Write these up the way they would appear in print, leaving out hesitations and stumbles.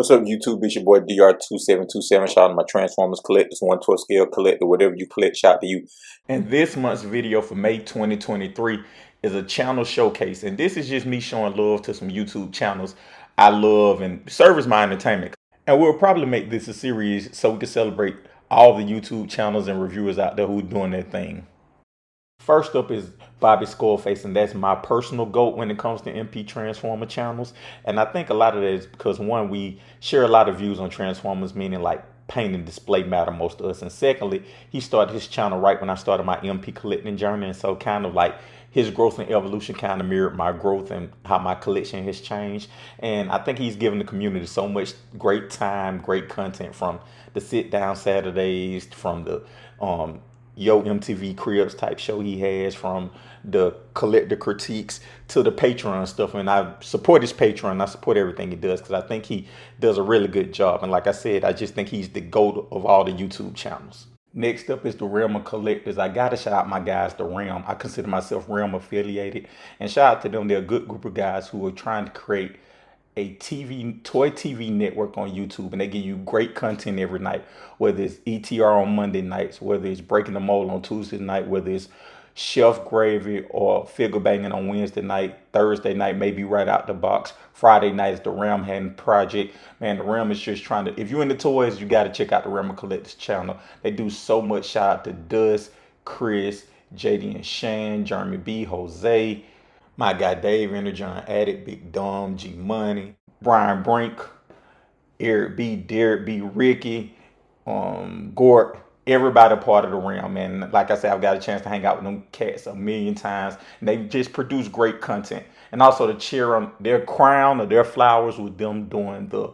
What's up, YouTube? It's your boy DR2727. Shout out to my Transformers collectors, 1/12 scale collector, whatever you collect, shout out to you. And this month's video for May 2023 is a channel showcase. And this is just me showing love to some YouTube channels I love and service my entertainment. And we'll probably make this a series so we can celebrate all the YouTube channels and reviewers out there who are doing their thing. First up is Bobby Skullface, and that's my personal GOAT when it comes to MP Transformer channels. And I think a lot of that is because, one, we share a lot of views on Transformers, meaning like paint and display matter most to us. And secondly, he started his channel right when I started my MP collecting journey. And so kind of like his growth and evolution kind of mirrored my growth and how my collection has changed. And I think he's given the community so much great time, great content, from the sit down Saturdays, from the Yo MTV Cribs type show he has, from the collector critiques to the Patreon stuff. And I support his Patreon. I support everything he does because I think he does a really good job. And like I said, I just think he's the GOAT of all the YouTube channels. Next up is the Realm of Collectors. I gotta shout out my guys, the Realm. I consider myself Realm affiliated, and shout out to them. They're a good group of guys who are trying to create a toy TV network on YouTube, and they give you great content every night, whether it's ETR on Monday nights, whether it's Breaking the Mold on Tuesday night, whether it's Chef Gravy or Figure Banging on Wednesday night, Thursday night maybe Right Out the Box, Friday night is the Realm Hand Project. Man, the Realm is just trying to, if you're into toys, you got to check out the Realm Collectors channel. They do so much. Shout out to Dust, Chris, JD and Shan, Jeremy B, Jose, my guy Dave, Energon Addict, Big Dom, G Money, Brian Brink, Eric B, Derek B, Ricky, Gort, everybody part of the Realm. And like I said, I've got a chance to hang out with them cats a million times. And they just produce great content. And also to cheer on their crown or their flowers with them doing the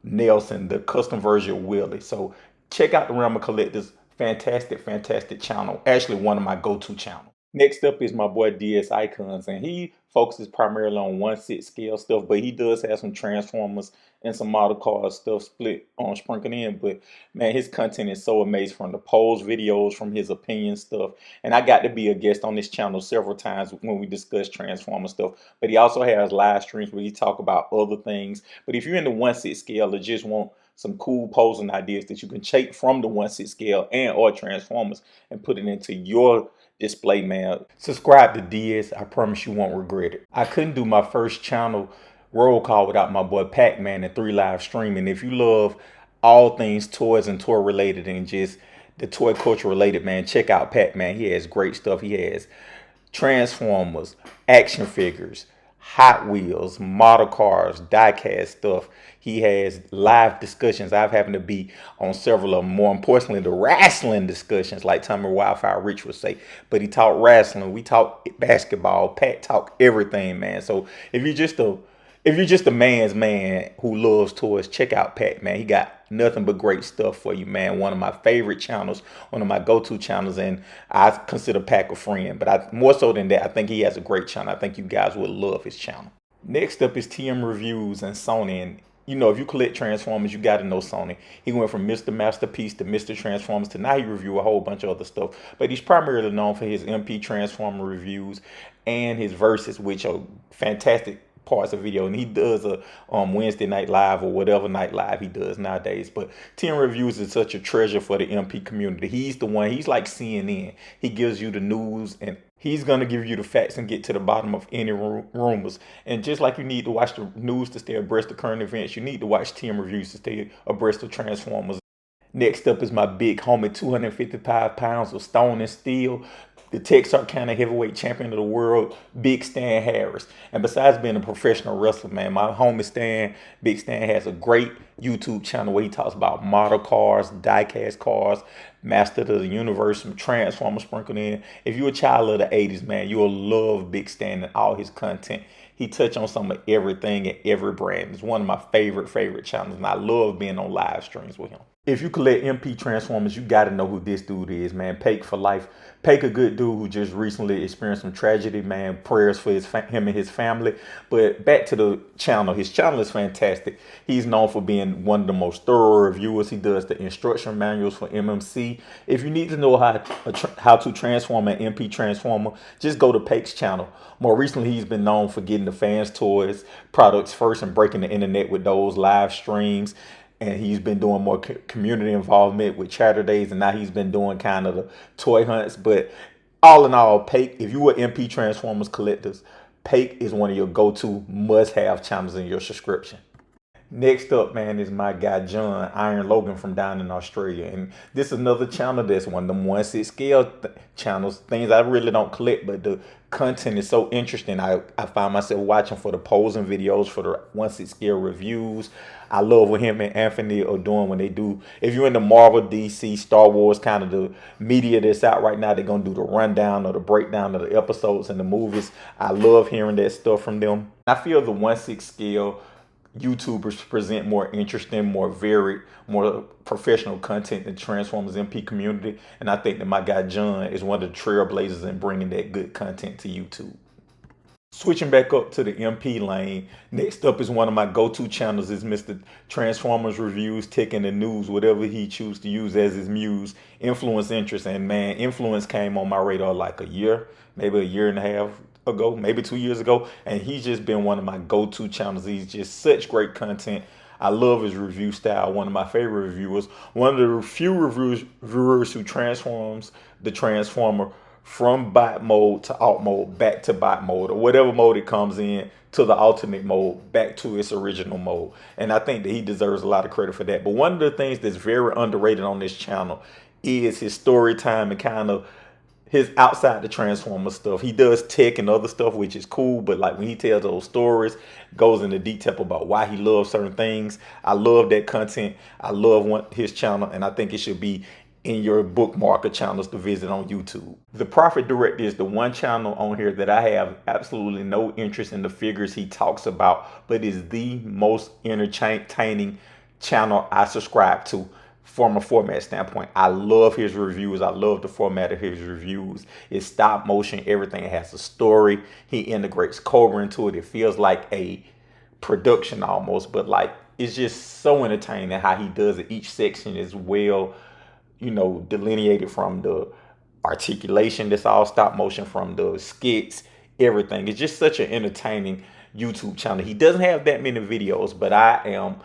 Nelson, the custom version of Willie. So check out the Realm of Collectors. Fantastic, fantastic channel. Actually, one of my go-to channels. Next up is my boy DS Ikonz, and he focuses primarily on 1/6 scale stuff, but he does have some Transformers and some model car stuff split on sprinkled in. But man, his content is so amazing, from the polls videos, from his opinion stuff. And I got to be a guest on this channel several times when we discuss Transformer stuff. But he also has live streams where he talk about other things. But if you're in the 1/6 scale or just want some cool posing ideas that you can take from the 1/6 scale and or Transformers and put it into your display, man, subscribe to DS. I promise you won't regret it. I couldn't do my first channel roll call without my boy Pac-Man and 3 Live Streaming. If you love all things toys and toy related and just the toy culture related, man, check out Pac-Man. He has great stuff. He has Transformers, action figures, Hot Wheels, model cars, diecast stuff. He has live discussions. I've happened to be on several of them. More importantly, the wrestling discussions, like Tommy Wildfire Rich would say. But he talked wrestling. We talk basketball. Pat talk everything, man. So if you're just a man's man who loves toys, check out Pat, man. He got nothing but great stuff for you, man. One of my favorite channels, one of my go-to channels, and I consider Paik a friend. But more so than that, I think he has a great channel. I think you guys would love his channel. Next up is TM Reviews and Sony. And you know, if you collect Transformers, you got to know Sony. He went from Mr. Masterpiece to Mr. Transformers to now he review a whole bunch of other stuff. But he's primarily known for his MP Transformer reviews and his verses, which are fantastic parts of video. And he does a Wednesday night live or whatever night live he does nowadays. But 10 Reviews is such a treasure for the MP community. He's the one. He's like CNN. He gives you the news, and he's going to give you the facts and get to the bottom of any rumors. And just like you need to watch the news to stay abreast of current events, you need to watch 10 Reviews to stay abreast of Transformers. Next up is my big homie, 255 pounds of stone and steel, the Texarkana heavyweight champion of the world, Big Stan Harris. And besides being a professional wrestler, man, my homie Stan, Big Stan, has a great YouTube channel where he talks about model cars, diecast cars, Master of the Universe, some Transformers sprinkled in. If you're a child of the 80s, man, you'll love Big Stan and all his content. He touched on some of everything and every brand. It's one of my favorite channels, and I love being on live streams with him. If you collect MP Transformers, you got to know who this dude is, man. Paik4 LIfe. Paik, a good dude who just recently experienced some tragedy, man. Prayers for him and his family. But back to the channel. His channel is fantastic. He's known for being one of the most thorough reviewers. He does the instruction manuals for MMC. If you need to know how to transform an MP Transformer, just go to Paik's channel. More recently, he's been known for getting getting the fans toys products first and breaking the internet with those live streams. And he's been doing more community involvement with Chatter Days, and now he's been doing kind of the toy hunts. But all in all, Paik, if you were MP Transformers collectors, Paik is one of your go-to must-have channels in your subscription. Next up, man, is my guy John Iron Logan from down in Australia, and this is another channel that's one of them 1/6 scale channels. Things I really don't collect, but the content is so interesting. I find myself watching for the posing videos, for the 1/6 scale reviews. I love what him and Anthony are doing when they do. If you're in the Marvel, DC, Star Wars kind of the media that's out right now, they're gonna do the rundown or the breakdown of the episodes and the movies. I love hearing that stuff from them. I feel the 1/6 scale YouTubers present more interesting, more varied, more professional content in the Transformers MP community. And I think that my guy John is one of the trailblazers in bringing that good content to YouTube. Switching back up to the MP lane, next up is one of my go-to channels is Mr. Transformers Reviews, Tech and the News, whatever he chooses to use as his muse, Inflewence Interests. And man, Influence came on my radar like a year, maybe a year and a half ago, maybe 2 years ago, and he's just been one of my go-to channels. He's just such great content. I love his review style. One of my favorite reviewers, one of the few reviewers who transforms the Transformer from bot mode to alt mode back to bot mode, or whatever mode it comes in, to the alternate mode back to its original mode. And I think that he deserves a lot of credit for that. But one of the things that's very underrated on this channel is his story time and kind of his outside the Transformer stuff. He does tech and other stuff, which is cool, but like when he tells those stories, goes into detail about why he loves certain things. I love that content. I love his channel, and I think it should be in your bookmarker channels to visit on YouTube. The Profit Director is the one channel on here that I have absolutely no interest in the figures he talks about, but is the most entertaining channel I subscribe to. From a format standpoint, I love his reviews. I love the format of his reviews. It's stop motion, everything has a story. He integrates Cobra into it. It feels like a production almost, but like it's just so entertaining how he does it. Each section is well, delineated from the articulation that's all stop motion, from the skits, everything. It's just such an entertaining YouTube channel. He doesn't have that many videos, but I am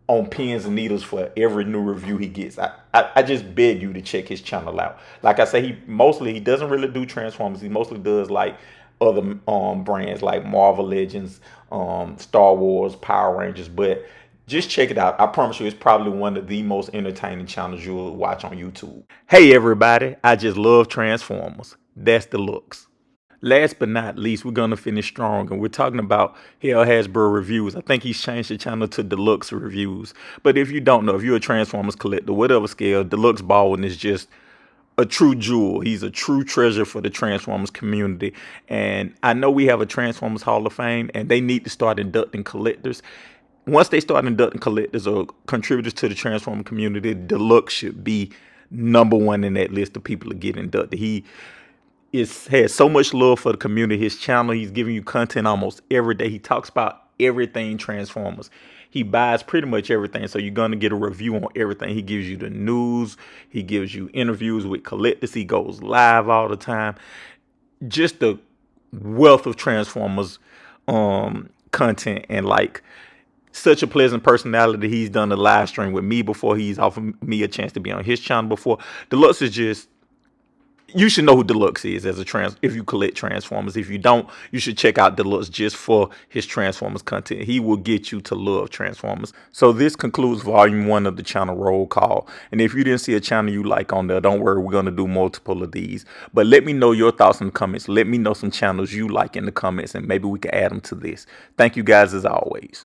on pins and needles for every new review he gets. I just beg you to check his channel out. Like I say, he doesn't really do Transformers. He mostly does like other brands like Marvel Legends, Star Wars, Power Rangers. But just check it out. I promise you, it's probably one of the most entertaining channels you'll watch on YouTube. Hey everybody, I just love Transformers. That's Deluxe. Last but not least, we're going to finish strong, and we're talking about Hell Hasbro Reviews. I think he's changed the channel to Deluxe Reviews. But if you don't know, if you're a Transformers collector, whatever scale, Deluxe Baldwin is just a true jewel. He's a true treasure for the Transformers community. And I know we have a Transformers Hall of Fame, and they need to start inducting collectors. Once they start inducting collectors or contributors to the Transformer community, Deluxe should be #1 in that list of people to get inducted. He has so much love for the community. His channel, he's giving you content almost every day. He talks about everything Transformers. He buys pretty much everything, so you're going to get a review on everything. He gives you the news. He gives you interviews with collectors. He goes live all the time. Just the wealth of Transformers content, and like such a pleasant personality. He's done a live stream with me before. He's offered me a chance to be on his channel before. Deluxe is just, you should know who Deluxe is if you collect Transformers. If you don't, you should check out Deluxe just for his Transformers content. He will get you to love Transformers. So this concludes volume 1 of the channel roll call. And if you didn't see a channel you like on there, don't worry, we're going to do multiple of these. But let me know your thoughts in the comments. Let me know some channels you like in the comments, and maybe we can add them to this. Thank you guys as always.